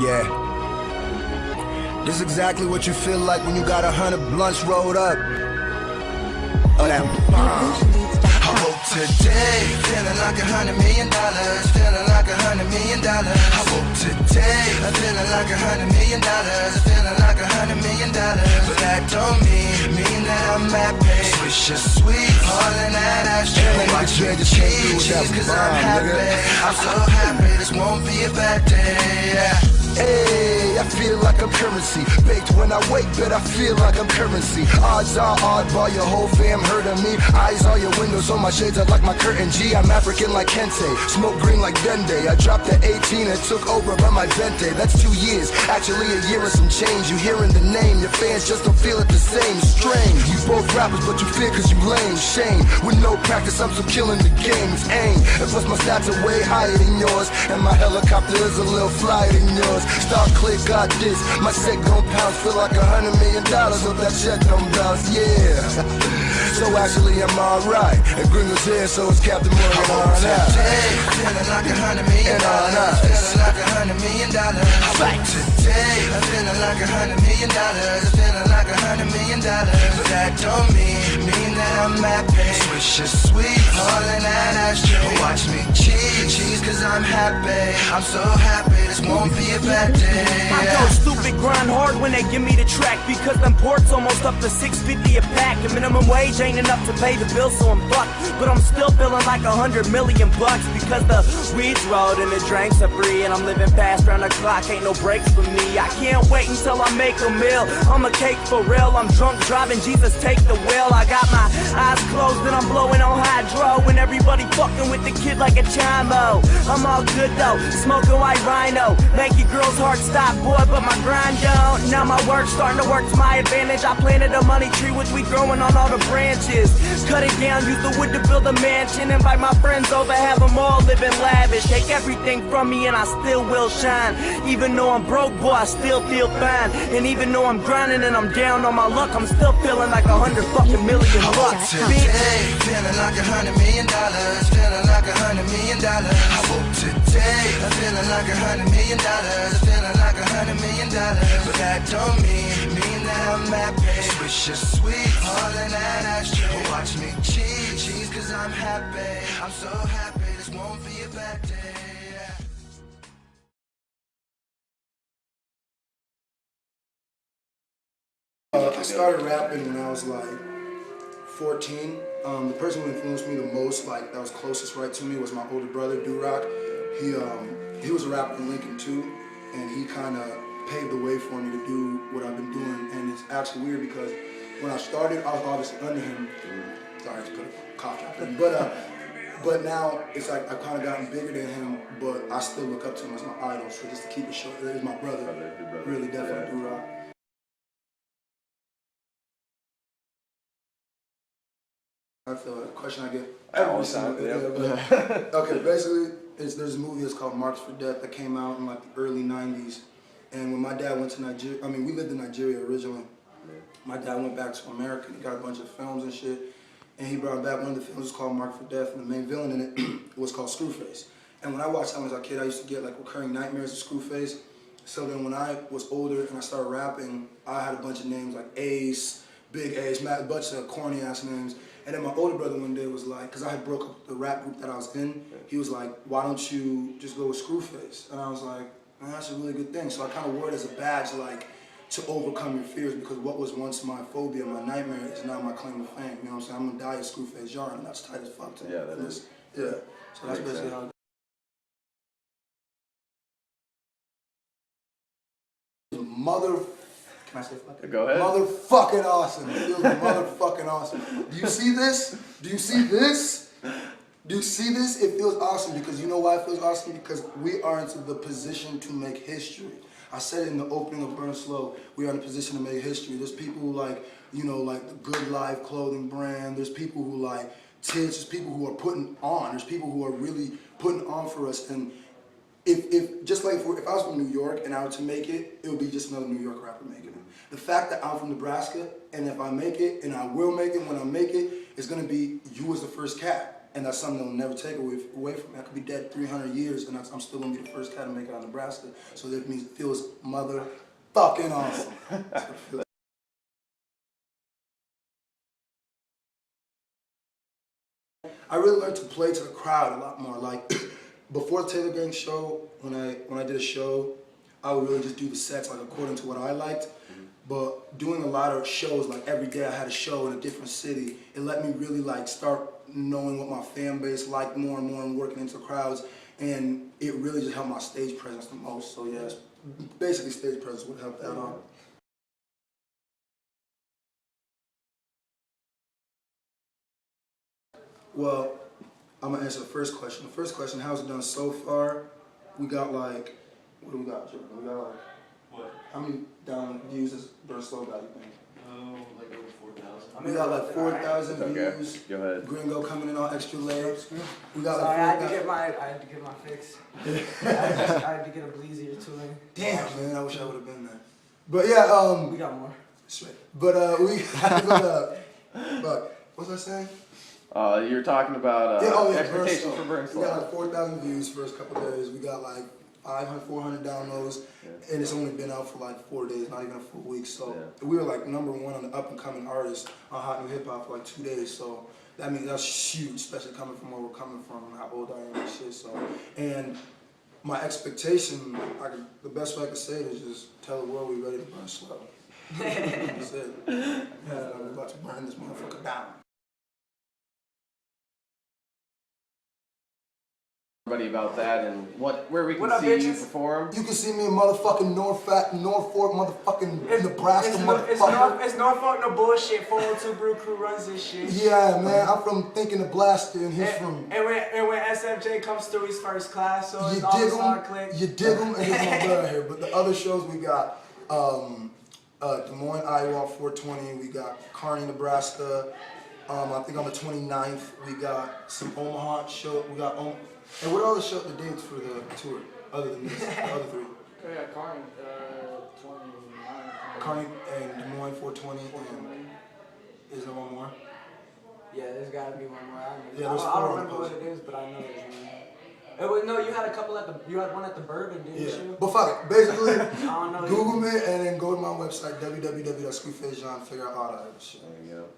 Yeah. This is exactly what you feel like when you got 100 blunts rolled up. Oh, that bomb. I woke today, feeling like $100 million, feeling like $100 million. I woke today, feeling like $100 million, feeling like $100 million. But that don't mean that I'm happy. Swish is sweet, all in that ashtray. Watch me cheese, cause I'm happy. I'm so happy, this won't be a bad day. Hey, I feel like I'm currency. Baked when I wake, but I feel like I'm currency. Odds are oddball, your whole fam heard of me. Eyes on your windows, on my shades, I like my curtain G. I'm African like Kente, smoke green like Dende. I dropped the 18 and took over by my Vente. That's 2 years, actually a year and some change. You hearing the name, your fans just don't feel it the same. Strange, you both rappers, but you fear cause you lame. Shame, with no practice, I'm still killing the game. It's aim, and plus my stats are way higher than yours. And my helicopter is a little flyer than yours. Star click got this, my set gon' pounce. Feel like $100 million, hope that check don't bounce, yeah. So actually I'm alright, and Gringo's here, so it's Captain Morgan on out. Feeling like $100 million, feeling like $100 million. Fight today, feeling like $100 million, feeling like $100 million. But that don't mean that I'm happy. Swish is sweet, all in that ashtray. Watch me cheese, cause I'm happy. I'm so happy, this won't be a bad day. I go stupid, grind hard when they give me the track, because them ports almost up to $6.50 a pack. And minimum wage ain't enough to pay the bill, so I'm fucked. But I'm still feeling like $100 million bucks, because the weed's rolled and the drinks are free, and I'm living fast round the clock, ain't no breaks for me. I can't wait until I make a meal. I'm a cake for real, I'm drunk driving, Jesus take the wheel. I got my eyes closed and I'm blowing on hydro, and everybody fucking with the kid like a chimo. I'm all good though, smoking white rhino, make your girl's heart stop, boy, but my grind don't. Now my work's starting to work to my advantage. I planted a money tree which we growing on all the branches. Cut it down, use the wood to build a mansion. Invite my friends over, have them all living lavish. Take everything from me and I still will shine. Even though I'm broke, boy, I still feel fine. And even though I'm grinding and I'm down on my luck, I'm still feeling like $100 fucking million bucks. Today, feeling like $100 million, feeling like $100 million. I woke today, feeling like $100 million, feeling like $100 million. But that don't mean that I'm happy. Swish is sweet, all in that ashtray. Watch me cheese, cause I'm happy. I'm so happy, this won't be a bad day. I started rapping when I was like 14. The person who influenced me the most, like that was closest right to me, was my older brother, D-Rock. He was a rapper in Lincoln too, and he kind of paved the way for me to do what I've been doing. And it's actually weird because when I started, I was obviously under him. Sorry, I just put a cough drop in. But now it's like I've kind of gotten bigger than him, but I still look up to him as my idol. So just to keep it short, he's my brother. Really, definitely D-Rock. I feel like a question I get every single day. Okay, basically, there's a movie that's called Marks for Death that came out in like the early 90s. And when my dad went to Nigeria, I mean, we lived in Nigeria originally. My dad went back to America, he got a bunch of films and shit. And he brought back one of the films was called Mark for Death, and the main villain in it was called Screwface. And when I watched that when I was a kid, I used to get like recurring nightmares of Screwface. So then when I was older and I started rapping, I had a bunch of names like Ace, Big Ace, a bunch of corny ass names. And then my older brother one day was like, because I had broke up the rap group that I was in, he was like, why don't you just go with Screwface? And I was like, man, that's a really good thing. So I kind of wore it as a badge, like, to overcome your fears, because what was once my phobia, my nightmare, is now my claim to fame. You know what I'm saying? I'm gonna die as Screwface Yarn, and that's tight as fuck to me. Yeah, that is. Yeah, so that's basically how Can I say fucking? Go ahead. Motherfucking awesome. It feels motherfucking awesome. Do you see this? Do you see this? Do you see this? It feels awesome because you know why it feels awesome? Because we are into the position to make history. I said it in the opening of Burn Slow, we are in a position to make history. There's people who like, you know, like the Good Life clothing brand. There's people who like Tits. There's people who are putting on. There's people who are really putting on for us. And if just like if I was from New York and I were to make it, it would be just another New York rapper making it. The fact that I'm from Nebraska, and if I make it, and I will make it when I make it, it's gonna be you as the first cat. And that's something they'll never take away from me. I could be dead 300 years and I'm still gonna be the first cat to make it out of Nebraska. So that means it feels motherfucking awesome. That's what it feels. I really learned to play to the crowd a lot more. Like before the Taylor Gang show, when I did a show, I would really just do the sets like according to what I liked. But doing a lot of shows, like every day I had a show in a different city, it let me really like start knowing what my fan base liked more and more and working into crowds. And it really just helped my stage presence the most. So yeah, basically stage presence would help that out. Well, I'm gonna answer the first question. The first question, how's it done so far? We got like, what do we got, Joe? We got like, what? How many down views has Burn Slow got, you think? Oh, like over 4,000. We got like 4,000 Okay. views. Go ahead. Gringo coming in all extra legs. We got Sorry, like I had to get my fix. I had to get a bleezy or two in. Damn, man, I wish I would have been there. But yeah, We got more. straight. But we but what was I saying? You're talking about expectations for Burn We Slow. got like 4,000 views first couple days. We got like 500, 400 downloads, and it's only been out for like 4 days, not even a full week. So we were like #1 on the up and coming artists on Hot New Hip Hop for like 2 days. So that means that's huge, especially coming from where we're coming from and how old I am and shit. So and my expectation, the best way I could say it is just tell the world we're ready to burn slow. That's it. Yeah, we're about to burn this motherfucker down. Everybody about that and where we can What up, see you bitches? perform. You can see me in motherfucking Norfolk, motherfucking Nebraska, motherfucker. It's Norfolk, no bullshit. 402 Brew Crew runs this shit. Yeah, man, I'm from thinking Nebraska and he's from... And when SFJ comes through, he's first class, so You it's all dig star him, click. you dig him, and he's my brother here. But the other shows we got, Des Moines, Iowa, 420. We got Kearney, Nebraska. I think on the 29th, we got some Omaha show. We got and what are the dates for the tour, other than this, the other three? Oh yeah, Carmen, 29. Kearney and Des Moines, 420, and is there one more? Yeah, there's gotta be one more. Yeah, there's I four don't on remember the what it is, but I know there's one. No, you had a couple you had one at the Bourbon, didn't Yeah, you? but fuck it. Basically, I don't know. Google me and then go to my website, www.scruffacejohn, figure out all that shit. There you go.